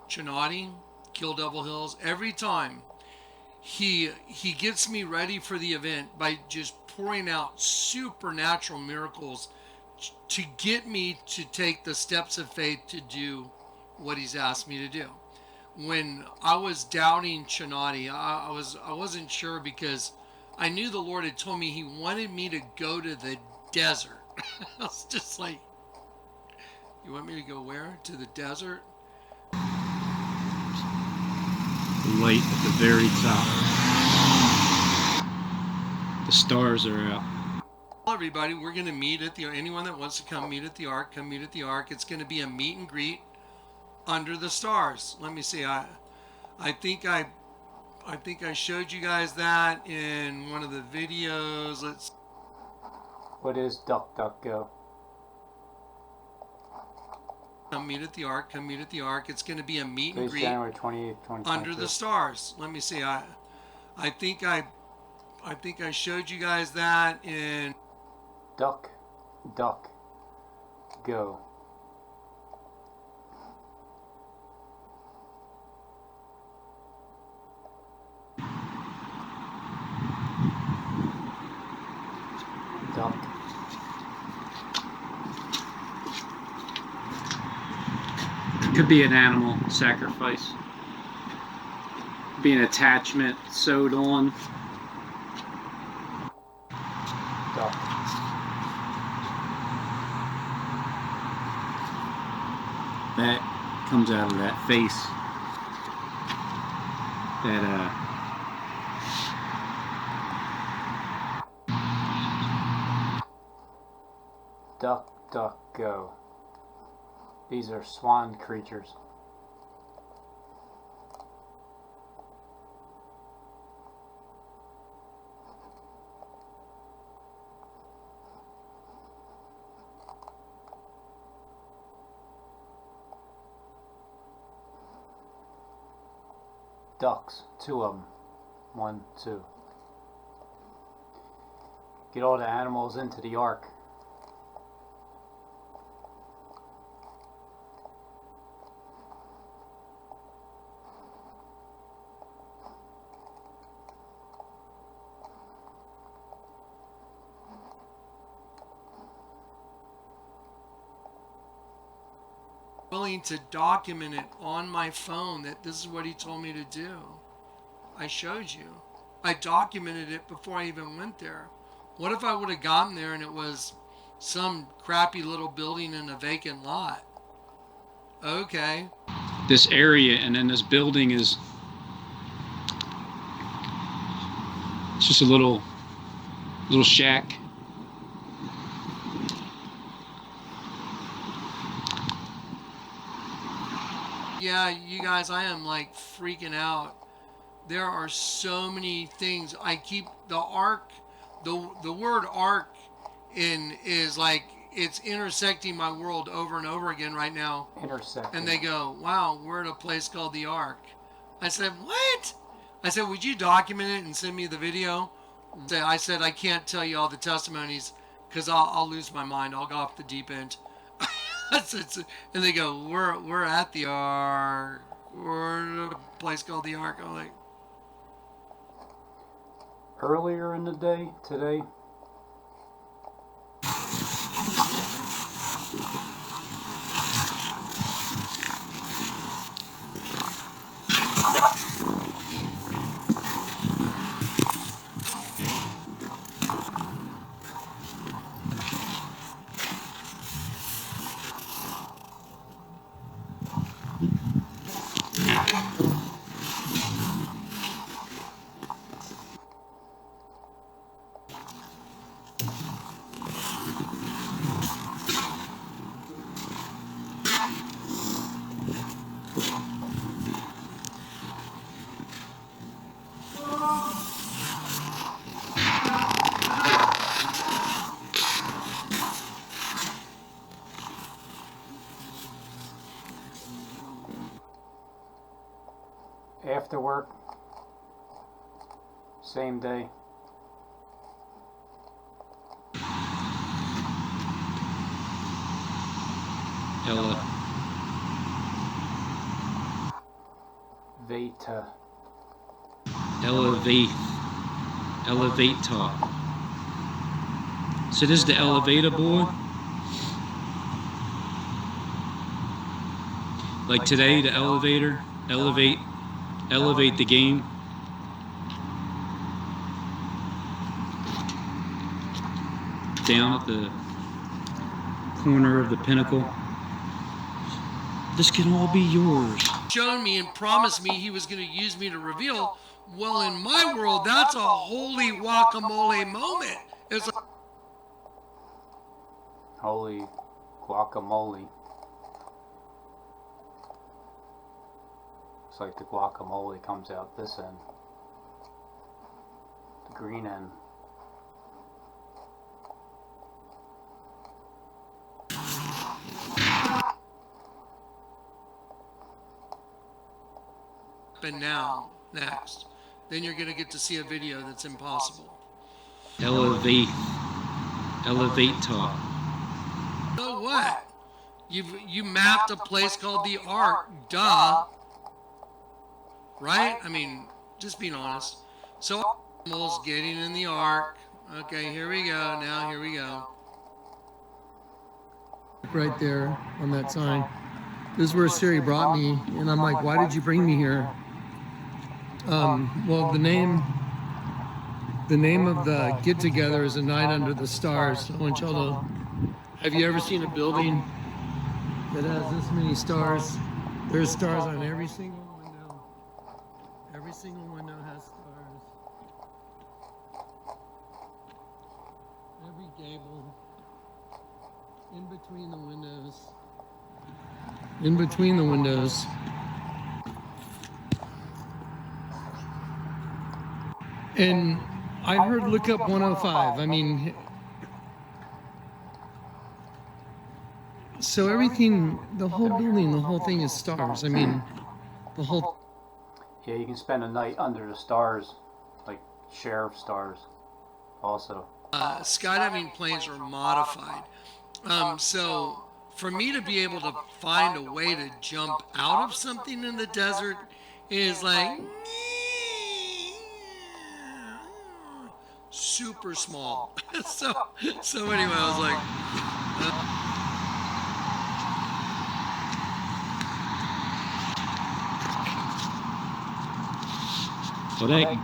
Chinati, Kill Devil Hills. Every time he gets me ready for the event by just pouring out supernatural miracles to get me to take the steps of faith to do what he's asked me to do. When I was doubting Chinati, I wasn't sure because I knew the Lord had told me he wanted me to go to the desert. I was just like, you want me to go where? To the desert? Light at the very top. The stars are out. Well, everybody, we're going to meet at the, anyone that wants to come meet at the Ark, come meet at the Ark. It's going to be a meet and greet under the stars. Let me see. I think I showed you guys that in one of the videos. Let's. What is DuckDuckGo? Come meet at the Ark. Come meet at the Ark. It's going to be a meet and greet January 28th, 2022. under the stars. Let me see. I think I showed you guys that in. DuckDuckGo. Duck. Could be an animal sacrifice. Could be an attachment sewed on. Duck. That comes out of that face. That DuckDuckGo. These are swan creatures. Ducks, 2 of them. 1, 2. Get all the animals into the Ark. Willing to document it on my phone that this is what he told me to do. I showed you. I documented it before I even went there. What if I would have gotten there and it was some crappy little building in a vacant lot? Okay. this area, and then this building is it's just a little shack. Yeah, you guys, I am like freaking out. There are so many things. I keep the arc, the word arc is like it's intersecting my world over and over again right now. Intersecting. And they go, wow, we're at a place called the Ark. I said, what? I said, would you document it and send me the video? I said, I can't tell you all the testimonies because I'll lose my mind. I'll go off the deep end. And they go, we're at the Ark. We're at a place called the Ark. I'm like, earlier in the day, today, after work, same day. Ella. Elevate talk. So this is the elevator board. Like today, the elevator, elevate the game. Down at the corner of the pinnacle. This can all be yours. Showed me and promised me he was going to use me to reveal. Well, in my world, that's a holy guacamole moment. It's like, Holy guacamole. Looks like the guacamole comes out this end. The green end. but now, next, then you're going to get to see a video that's impossible. Elevate talk. So what? You mapped a place called the Arc, duh. Right? I mean, just being honest. So, almost getting in the Arc. Okay, here we go. Now, here we go. Right there on that sign. This is where Siri brought me, and I'm like, why did you bring me here? Well, the name of the get-together is A Night Under the Stars. I want y'all to, have you ever seen a building that has this many stars? There's stars on every single window. Every single window has stars. Every gable. In between the windows. In between the windows. And I heard look up 105. I mean, so everything, the whole building, the whole thing is stars. I mean, the whole. Yeah, you can spend a night under the stars, like sheriff stars, also. Skydiving planes are modified. So for me to be able to find a way to jump out of something in the desert is like super small. so anyway, I was like, well, that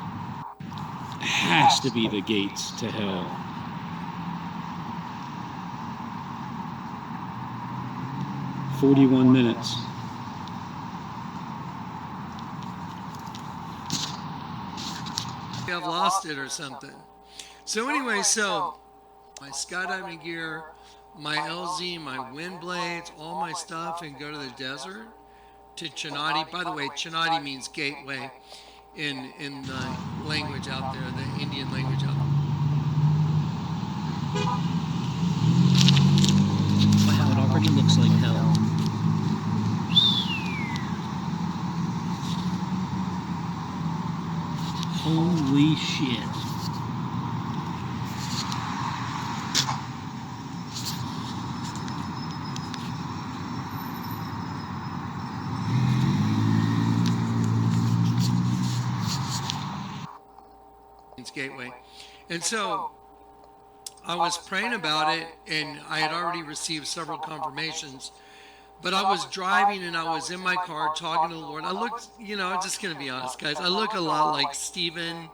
has to be the gates to hell. "41 minutes. I've lost it or something. So anyway, so my skydiving gear, my LZ, my wind blades, all my stuff, and go to the desert to Chinati. By the way, Chinati means gateway in the language out there, the Indian language out there. Wow, it already looks like hell. Holy shit. Gateway. And so I was praying about it, and I had already received several confirmations, but I was driving and I was in my car talking to the Lord. I looked, I'm just going to be honest, guys. I look a lot like Stephen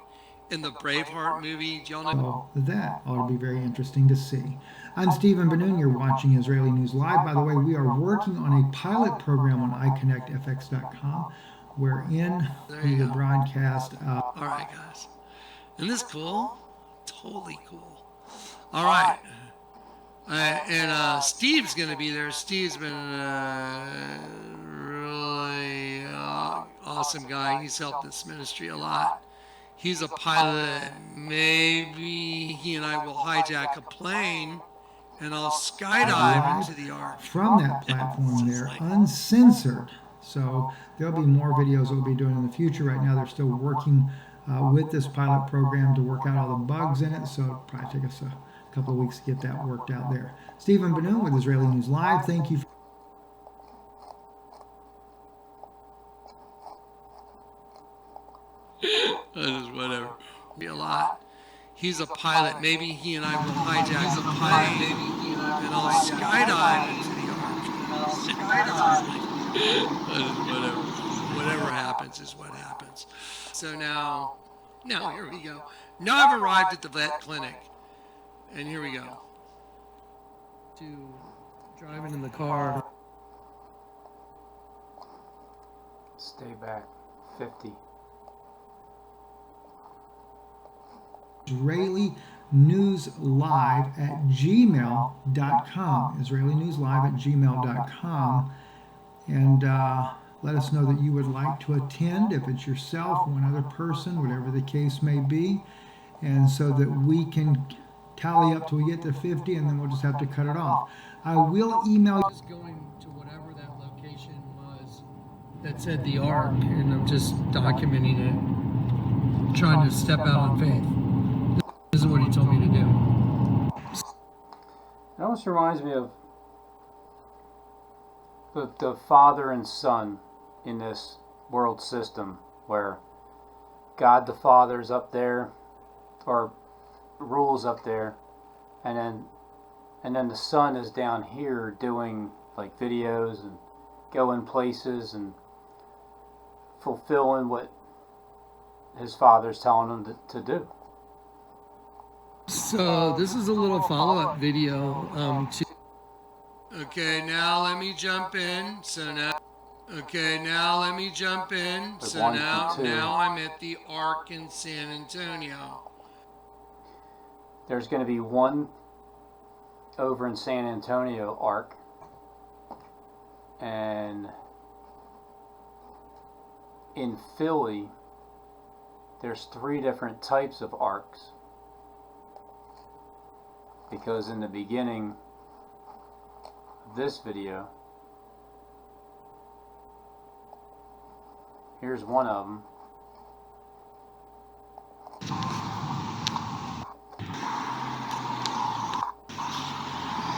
in the Braveheart movie. Do y'all know? Oh, that ought to be very interesting to see. I'm Stephen Benoon. You're watching Israeli News Live. By the way, we are working on a pilot program on iConnectFX.com wherein we will broadcast. All right, guys. Isn't this cool? Totally cool. All right. And Steve's going to be there. Steve's been a really awesome guy. He's helped this ministry a lot. He's a pilot. Maybe he and I will hijack a plane and I'll skydive into the Ark. From that platform there, uncensored. So there'll be more videos we'll be doing in the future. Right now, they're still working with this pilot program to work out all the bugs in it, so it'll probably take us a couple of weeks to get that worked out there. Stephen Benoon with Israeli News Live. Thank you. Whatever. Be a lot. He's a pilot. Maybe he and I will hijack the plane, and I'll skydive into the ark. Whatever. Whatever happens is what happens. So now here we go. Now I've arrived at the vet clinic, and here we go. To driving in the car. Stay back. 50. Israeli News Live at gmail.com. Israeli News Live at gmail.com. And let us know that you would like to attend, if it's yourself, one other person, whatever the case may be. And so that we can tally up till we get to 50, and then we'll just have to cut it off. I will email. Just going to whatever that location was that said the Ark, and I'm just documenting it, trying to step out on faith. This is what he told me to do. It almost reminds me of the father and son in this world system, where God the Father is up there, or rules up there, and then the son is down here doing like videos and going places and fulfilling what his father's telling him to do. So this is a little follow-up video to. Okay, now let me jump in. Now I'm at the Ark in San Antonio. There's going to be one over in San Antonio Ark, and in Philly there's 3 different types of arcs, because in the beginning of this video, here's one of them.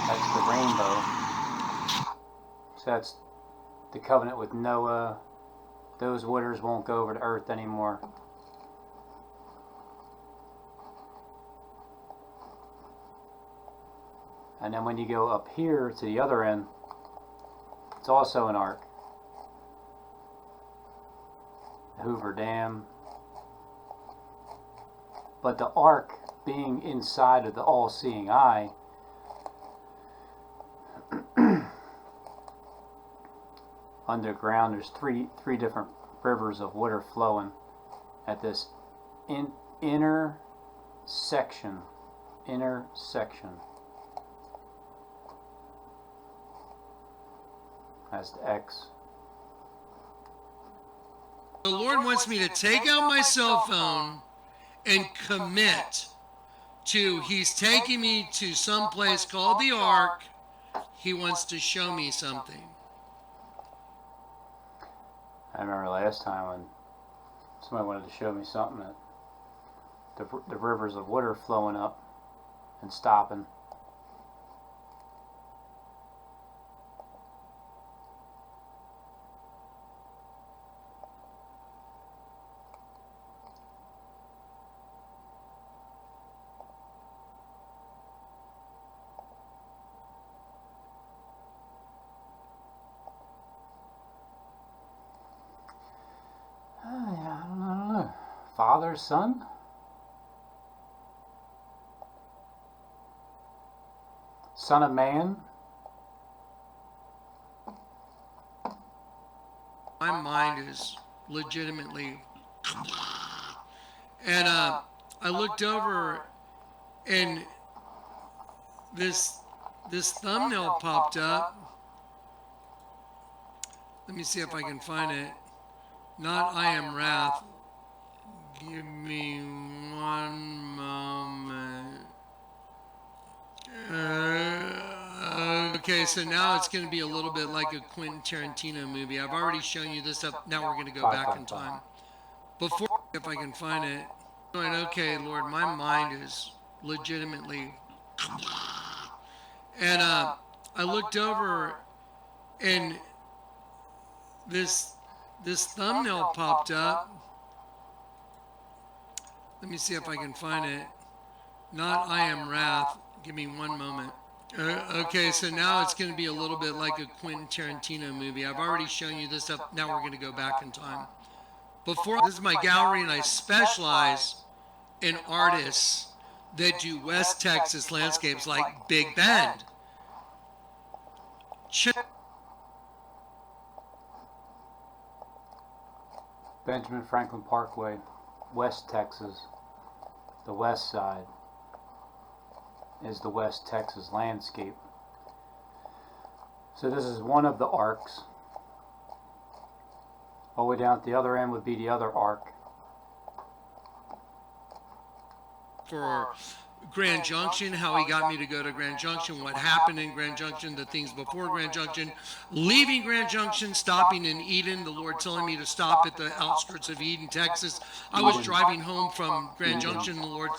That's the rainbow. So that's the covenant with Noah. Those waters won't go over to earth anymore. And then when you go up here to the other end, it's also an ark. Hoover Dam. But the ark being inside of the all-seeing eye, underground, there's three different rivers of water flowing at this inner section. That's the X. The Lord wants me to take out my cell phone and commit to, He's taking me to some place called the Ark. He wants to show me something. I remember last time when somebody wanted to show me something, that the rivers of water flowing up and stopping. Yeah, I don't know. Father, Son? Son of Man? My mind is legitimately... And I looked over, and this thumbnail popped up. Let me see if I can find it. Not I Am Wrath. Give me one moment. Okay, so now it's going to be a little bit like a Quentin Tarantino movie. I've already shown you this up. Now we're going to go back in time. Before, if I can find it. Okay, Lord, my mind is legitimately... And I looked over, and this thumbnail popped up. Let me see if I can find it. Not I Am Wrath. Give me one moment. Okay, so now it's going to be a little bit like a Quentin Tarantino movie. I've already shown you this stuff. Now we're going to go back in time. Before, this is my gallery, and I specialize in artists that do West Texas landscapes like Big Bend. Benjamin Franklin Parkway, West Texas. The west side is the West Texas landscape. So this is one of the arcs. All the way down at the other end would be the other arc. For Grand Junction, how he got me to go to Grand Junction, what happened in Grand Junction, the things before Grand Junction, leaving Grand Junction, stopping in Eden, the Lord telling me to stop at the outskirts of Eden, Texas. I was driving home from Grand Junction, the Lord,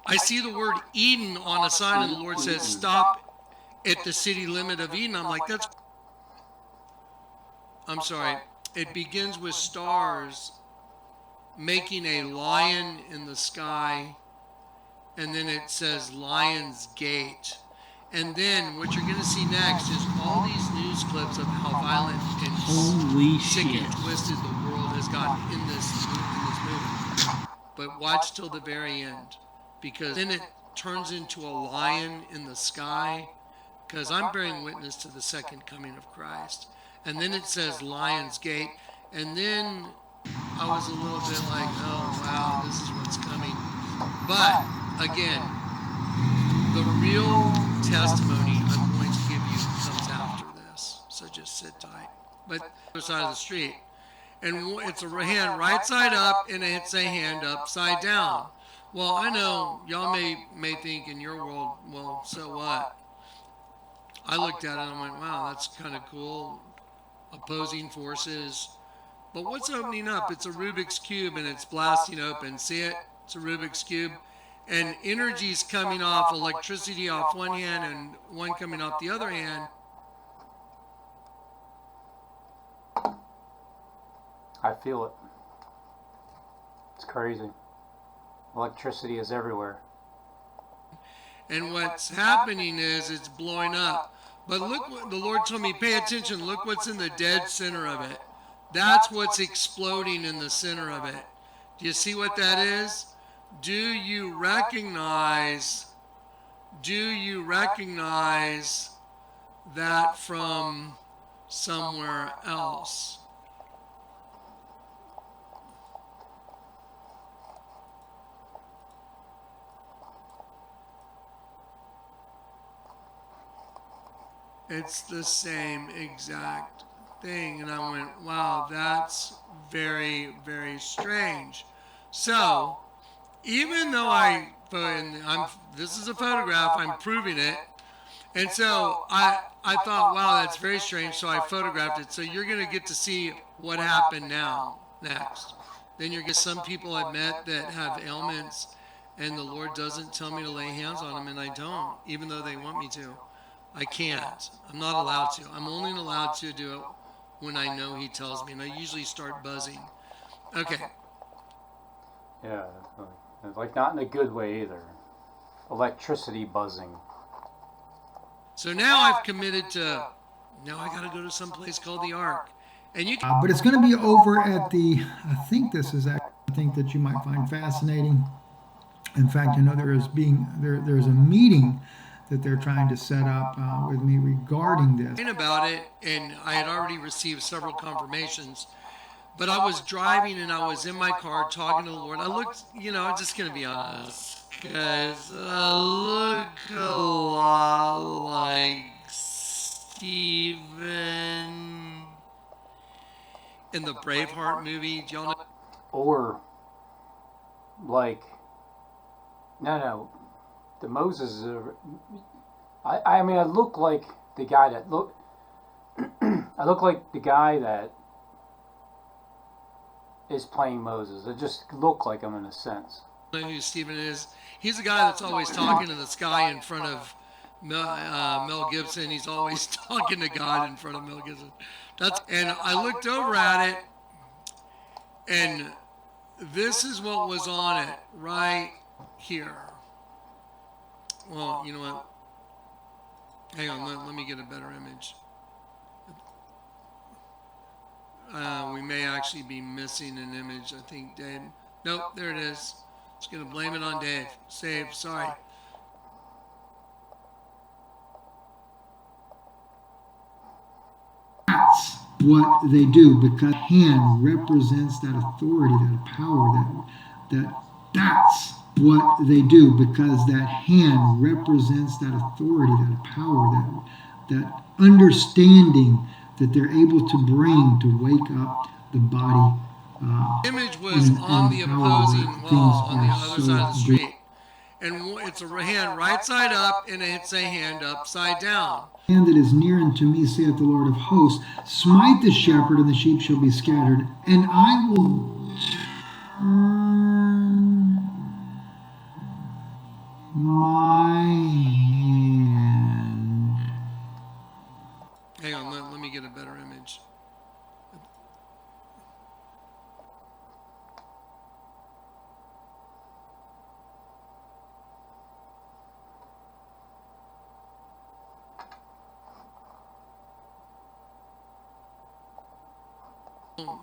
I see the word Eden on a sign, and the Lord says, stop at the city limit of Eden. I'm like, I'm sorry. It begins with stars making a lion in the sky, and then it says Lion's Gate. And then what you're going to see next is all these news clips of how violent and sick and twisted the world has gotten in this movie. But watch till the very end, because then it turns into a lion in the sky, because I'm bearing witness to the second coming of Christ. And then it says Lion's Gate, and then I was a little bit like, oh wow, this is what's coming. But again, the real testimony I'm going to give you comes after this, so just sit tight. But the other side of the street, and it's a hand right side up, and it's a hand upside down. Well, I know y'all may think in your world, well, so what? I looked at it and I went, wow, that's kind of cool. Opposing forces. But what's opening up? It's a Rubik's Cube, and it's blasting open. See it? It's a Rubik's Cube. And energy's coming off, electricity off one hand and one coming off the other hand. I feel it. It's crazy. Electricity is everywhere. And what's happening is it's blowing up. But look what the Lord told me, pay attention. Look what's in the dead center of it. That's what's exploding in the center of it. Do you see what that is? Do you recognize that from somewhere else? It's the same exact thing. And I went, wow, that's very, very strange. So, even though this is a photograph, I'm proving it. And so I thought, wow, that's very strange. So I photographed it. So you're going to get to see what happened next. Then you're going to get some people I met that have ailments, and the Lord doesn't tell me to lay hands on them, and I don't, even though they want me to. I can't. I'm not allowed to. I'm only allowed to do it when I know He tells me, and I usually start buzzing. Okay. Yeah, like not in a good way either. Electricity buzzing. So now I've committed to, now I got to go to some place called the Ark. And you can, but it's going to be over at the, I think this is actually something that you might find fascinating. In fact, I know there's a meeting that they're trying to set up with me regarding this. About it, and I had already received several confirmations, but I was driving and I was in my car talking to the Lord. I looked, I'm just going to be honest, guys, I look a lot like Steven in the Braveheart movie. Do y'all know? Or like, no. The Moses, I mean, I look like the guy that I look like the guy that is playing Moses. I just look like him in a sense. Who Stephen is? He's the guy that's always talking to the sky in front of Mel Gibson. He's always talking to God in front of Mel Gibson. And I looked over at it, and This is what was on it right here. Well, you know what? Hang on, let me get a better image. We may actually be missing an image. I think Dave. Nope, there it is. Just gonna blame it on Dave. Save. Sorry. That's what they do, because hand represents that authority, that power, that's what they do, because that hand represents that authority, that power, that understanding that they're able to bring to wake up the body. Image was on the opposing wall on the other side of the street, and it's a hand right side up, and it's a hand upside down. Hand that is near unto me, saith the Lord of hosts, smite the shepherd, and the sheep shall be scattered, and I will turn my hand. Hang on, let me get a better image.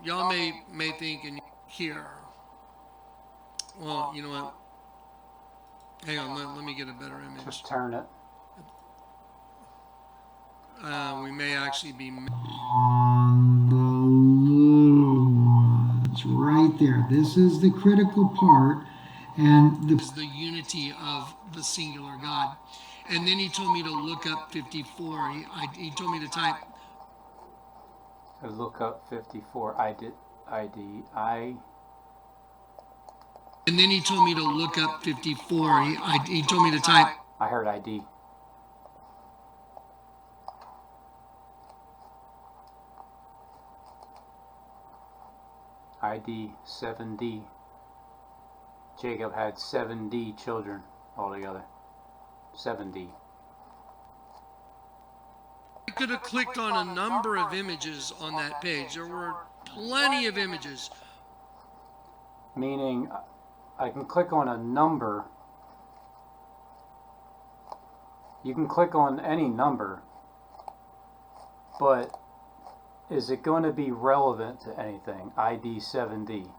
Y'all may think and hear. Well, you know what? Hang on, let me get a better image. Just turn it. We may actually be On the little ones, right there. This is the critical part, and the unity of the singular God. And then he told me to look up 54. He told me to type. Look up 54. And then he told me to look up 54. He told me to type. I heard ID. ID 7D. Jacob had 7D children altogether. 7D. I could have clicked on a number of images on that page. There were plenty of images. Meaning, I can click on a number. You can click on any number, but is it going to be relevant to anything? ID 7D.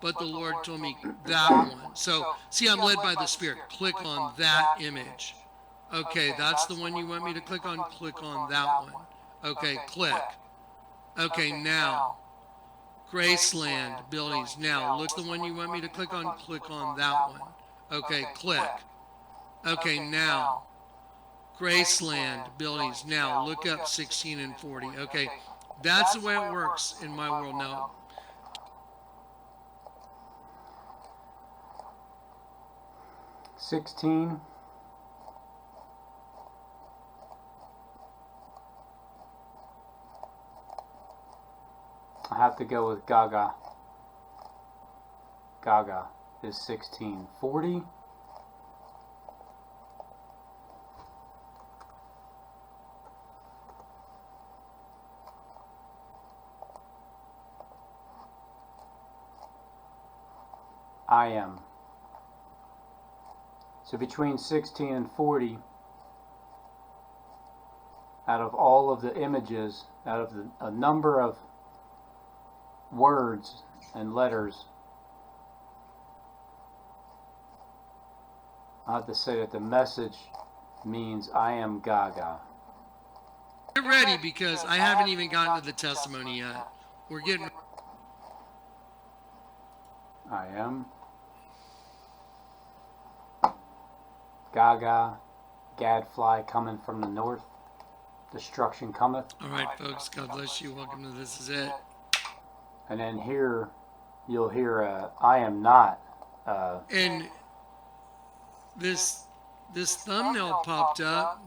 But the Lord told me that one. So, see, I'm led by the Spirit. Click on that image. Okay, that's the one you want me to click on? Click on that one. Okay, click. Okay, now. Graceland buildings. Now, look the one you want me to click on? Click on that one. Okay, click. Okay, now. Graceland buildings. Now, look up 16 and 40. Okay, that's the way it works in my world now. 16. I have to go with Gaga. Gaga is 16. 40. I am. So between 16 and 40, out of all of the images, out of a number of words and letters, I have to say that the message means I am Gaga. Get ready, because I haven't even gotten to the testimony yet. We're getting... I am Gaga, gadfly coming from the north, destruction cometh. All right, folks, God bless you. Welcome to This Is It. And then here, you'll hear I am not. And this thumbnail popped up.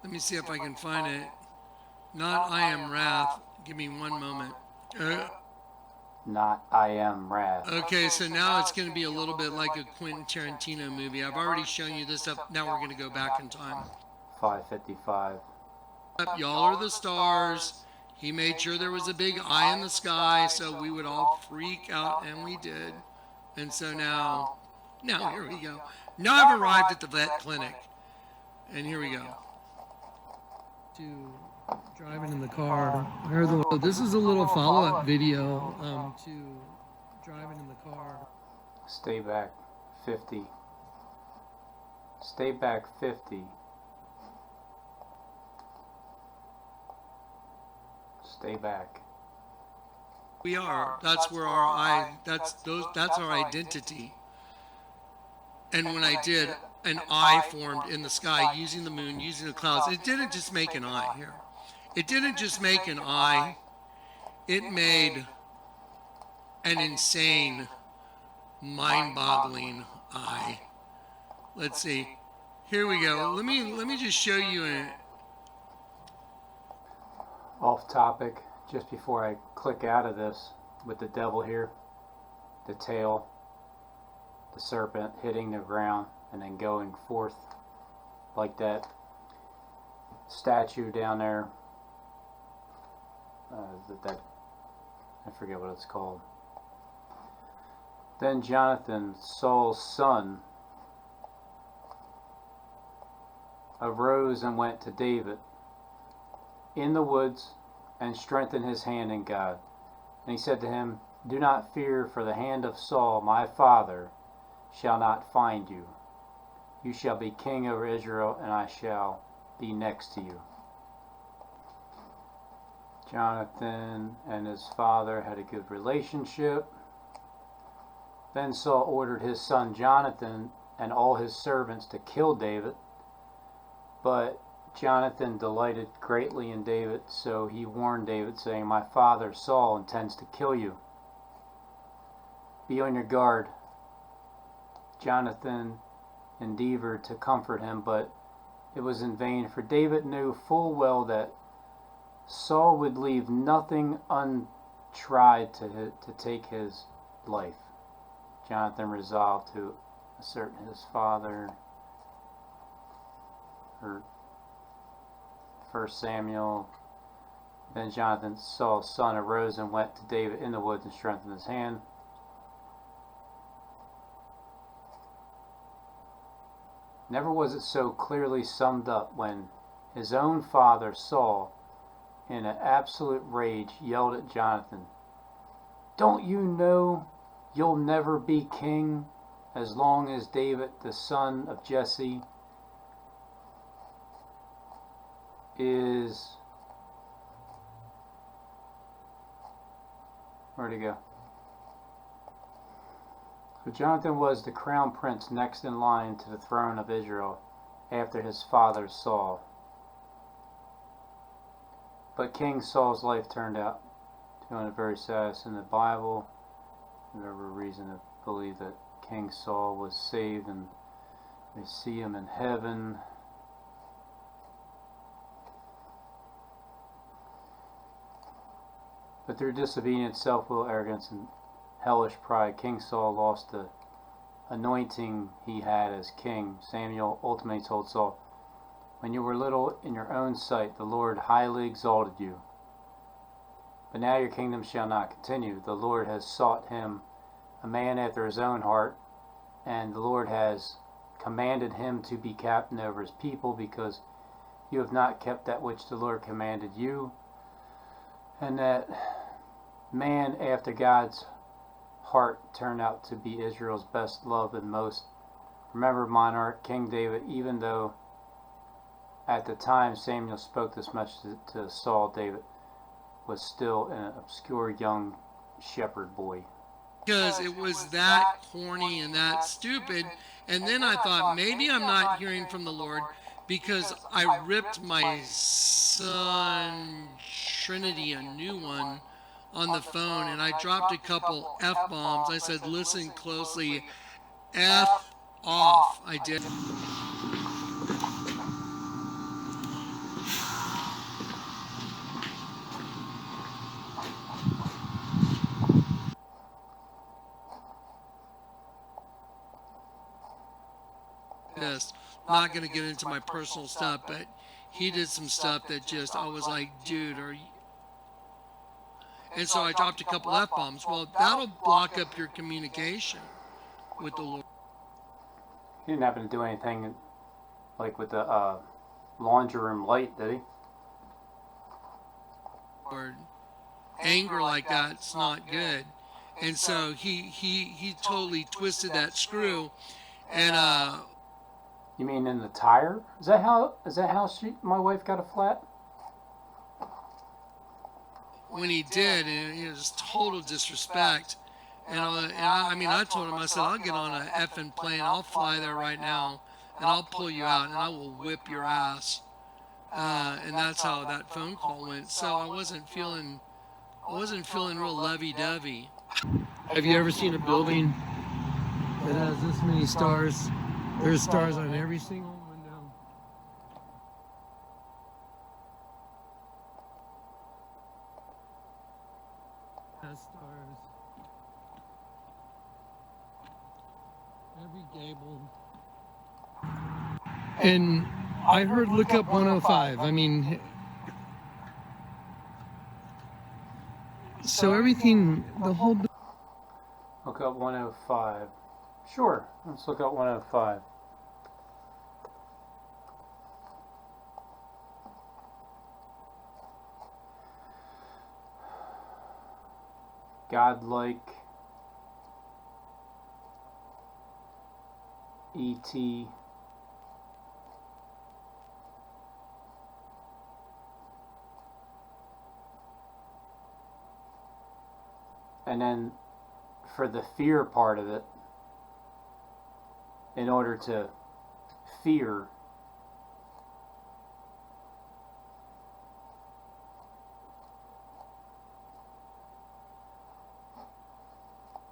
Let me see if I can find it. Not I am wrath. Give me one moment. Not I am wrath. Okay, so now it's going to be a little bit like a Quentin Tarantino movie. I've already shown you this stuff. Now we're going to go back in time. 5:55. Y'all are the stars. He made sure there was a big eye in the sky so we would all freak out, and we did. And so now here we go. Now I've arrived at the vet clinic, and here we go. To driving in the car. So this is a little follow-up video to driving in the car. Stay back 50. Stay back 50. Stay back. We are. That's where that's our identity. And when I did, an eye formed in the sky using the moon, using the clouds. It didn't just make an eye here. It didn't just make an eye. It made an insane, mind-boggling eye. Let's see. Here we go. Let me just show you an Off topic, just before I click out of this, with the devil here, the tail, the serpent hitting the ground and then going forth like that statue down there, that I forget what it's called. Then Jonathan, Saul's son, arose and went to David in the woods and strengthened his hand in God. And he said to him, "Do not fear, for the hand of Saul my father shall not find you. You shall be king over Israel, and I shall be next to you." Jonathan and his father had a good relationship. Then Saul ordered his son Jonathan and all his servants to kill David. But Jonathan delighted greatly in David, so he warned David, saying, "My father Saul intends to kill you. Be on your guard." Jonathan endeavored to comfort him, but it was in vain, for David knew full well that Saul would leave nothing untried to take his life. Jonathan resolved to assert his father, or 1 Samuel. Then Jonathan, Saul's son, arose and went to David in the woods and strengthened his hand. Never was it so clearly summed up when his own father, Saul, in an absolute rage, yelled at Jonathan, "Don't you know you'll never be king as long as David, the son of Jesse, is..." Where'd he go? So Jonathan was the crown prince next in line to the throne of Israel after his father Saul. But King Saul's life turned out to be very sad. In the Bible, there's every reason to believe that King Saul was saved, and we see him in heaven. But through disobedience, self-will, arrogance, and hellish pride, King Saul lost the anointing he had as king. Samuel ultimately told Saul, "When you were little in your own sight, the Lord highly exalted you. But now your kingdom shall not continue. The Lord has sought him a man after his own heart, and the Lord has commanded him to be captain over his people, because you have not kept that which the Lord commanded you." And that man after God's heart turned out to be Israel's best loved and most remembered monarch, King David. Even though at the time Samuel spoke this much to Saul, David was still an obscure young shepherd boy. Because it was that corny and that stupid. And then I thought, maybe I'm not hearing from the Lord, because I ripped my son Trinity a new one on the phone, and I dropped a couple F-bombs. I said, "Listen closely, F off." I did. Yes. not going to get into my personal stuff, but he did some stuff that just, I was like, dude, are you... And so I dropped a couple F-bombs. Well, that'll block up your communication with the Lord. He didn't happen to do anything like with the laundry room light, did he? Anger like that's not good. And so he totally twisted that screw, and You mean in the tire? Is that how my wife got a flat? when he did, and it was total disrespect. And I mean, I told him, I said, I'll get on a effing plane, I'll fly there right now, and I'll pull you out, and I will whip your ass. And that's how that phone call went. So I wasn't feeling real lovey-dovey. Have you ever seen a building that has this many stars? There's stars on every single window. Has stars. Every gable. And I heard look up 105. I mean, so everything, the whole... Look up 105. Sure, let's look up 105. Godlike E.T. And then for the fear part of it, in order to fear,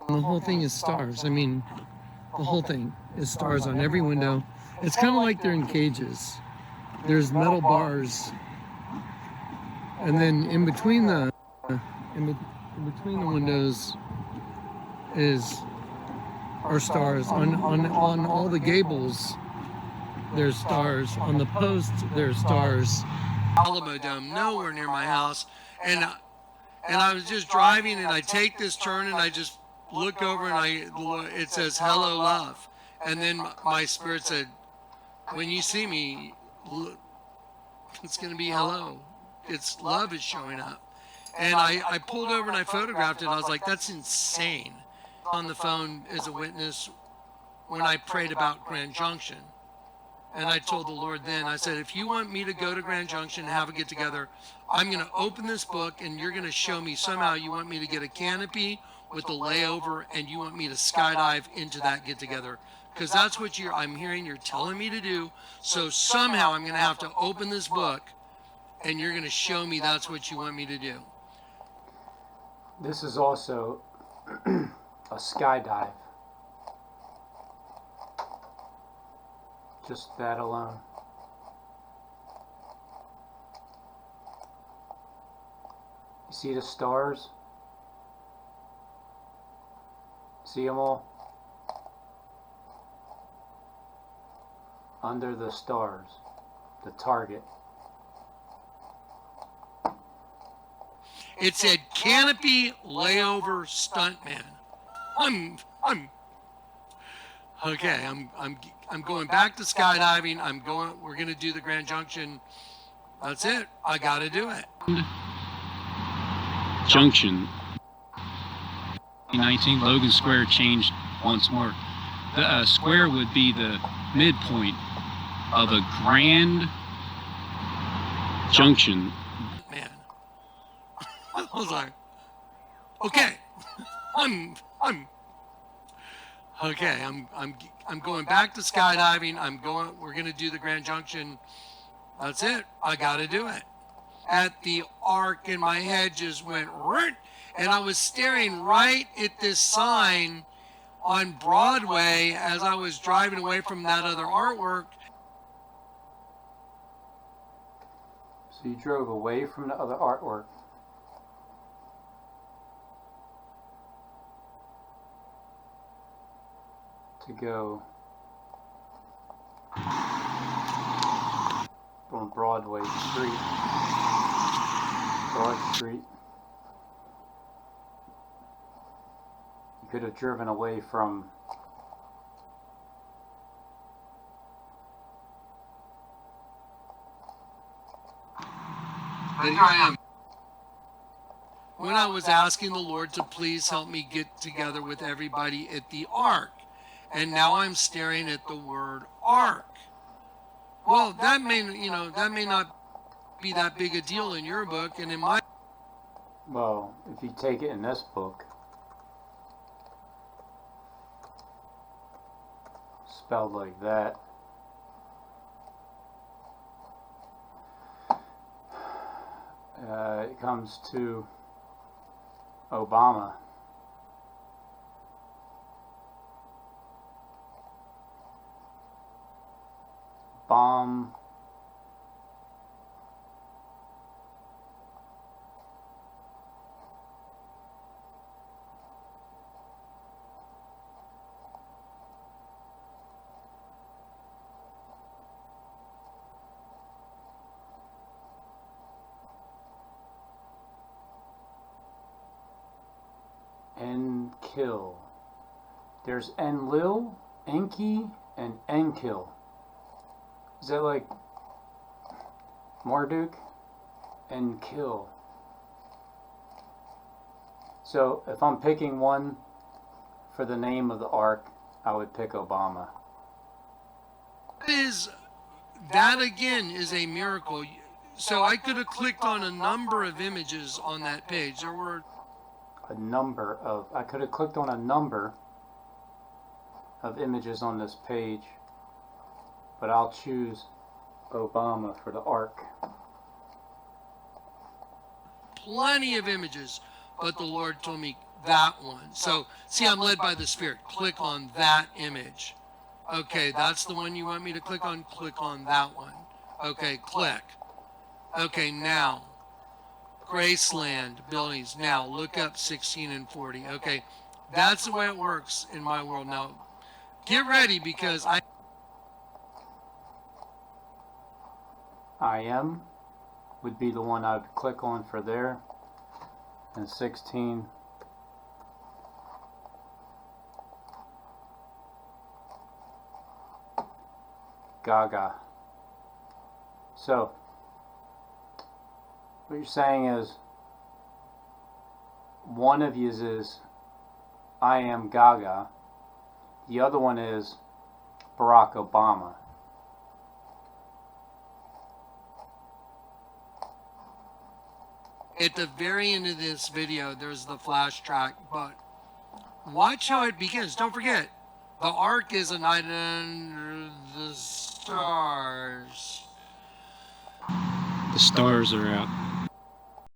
the whole thing is stars. I mean, the whole thing is stars on every window. It's kind of like they're in cages. There's metal bars, and then in between the windows are stars. On all the gables, there's stars. On the posts, there's stars. Alamo Dome, nowhere near my house, and I was just driving, and I take this turn, and I just look over, and it says "Hello, love," and then my spirit said, "When you see me, look, it's going to be hello. It's love is showing up." And I pulled over and I photographed it. I was like, "That's insane." On the phone as a witness when I prayed about Grand Junction. And I told the Lord then, I said, if you want me to go to Grand Junction and have a get together, I'm going to open this book and you're going to show me somehow you want me to get a canopy with a layover and you want me to skydive into that get together. Because that's what I'm hearing you're telling me to do. So somehow I'm going to have to open this book and you're going to show me that's what you want me to do. This is also a skydive. Just that alone. You see the stars? See them all? Under the stars, the target. It said canopy layover stuntman. I'm okay. I'm going back to skydiving. We're going to do the Grand Junction. That's it. I got to do it. Junction. 19 Logan Square changed once more. The square would be the midpoint of a grand junction. Man, I was like, okay, I'm okay. I'm going back to skydiving. We're going to do the Grand Junction. That's it. I got to do it. At the arc, and my head just went, and I was staring right at this sign on Broadway as I was driving away from that other artwork. So you drove away from the other artwork. To go down Broad Street. You could have driven away from But here I am. When I was asking the Lord to please help me get together with everybody at the Ark, and now I'm staring at the word Ark. Well, that may not be that big a deal in your book, and in my. Well, if you take it in this book, spelled like that, it comes to Obama. Bomb. Enkill. There's Enlil, Enki, and Enkill. Is that like Marduk? Enkill. So if I'm picking one for the name of the Ark, I would pick Obama. That again is a miracle. So I could have clicked on a number of images on that page. There were I could have clicked on a number of images on this page, but I'll choose Obama for the Ark. plenty of images, but the Lord told me that one. So, see, I'm led by the Spirit. Click on that image. Okay, that's the one you want me to click on? Click on that one. Okay, click. Okay, now, Graceland buildings. Now, look up 16 and 40. Okay, that's the way it works in my world. Now, get ready because I am would be the one I'd click on for there. And 16. Gaga. So, what you're saying is, one of yous is I am Gaga. The other one is Barack Obama. at the very end of this video, there's the flash track, but watch how it begins. Don't forget, the Ark is a night under the stars. The stars are out.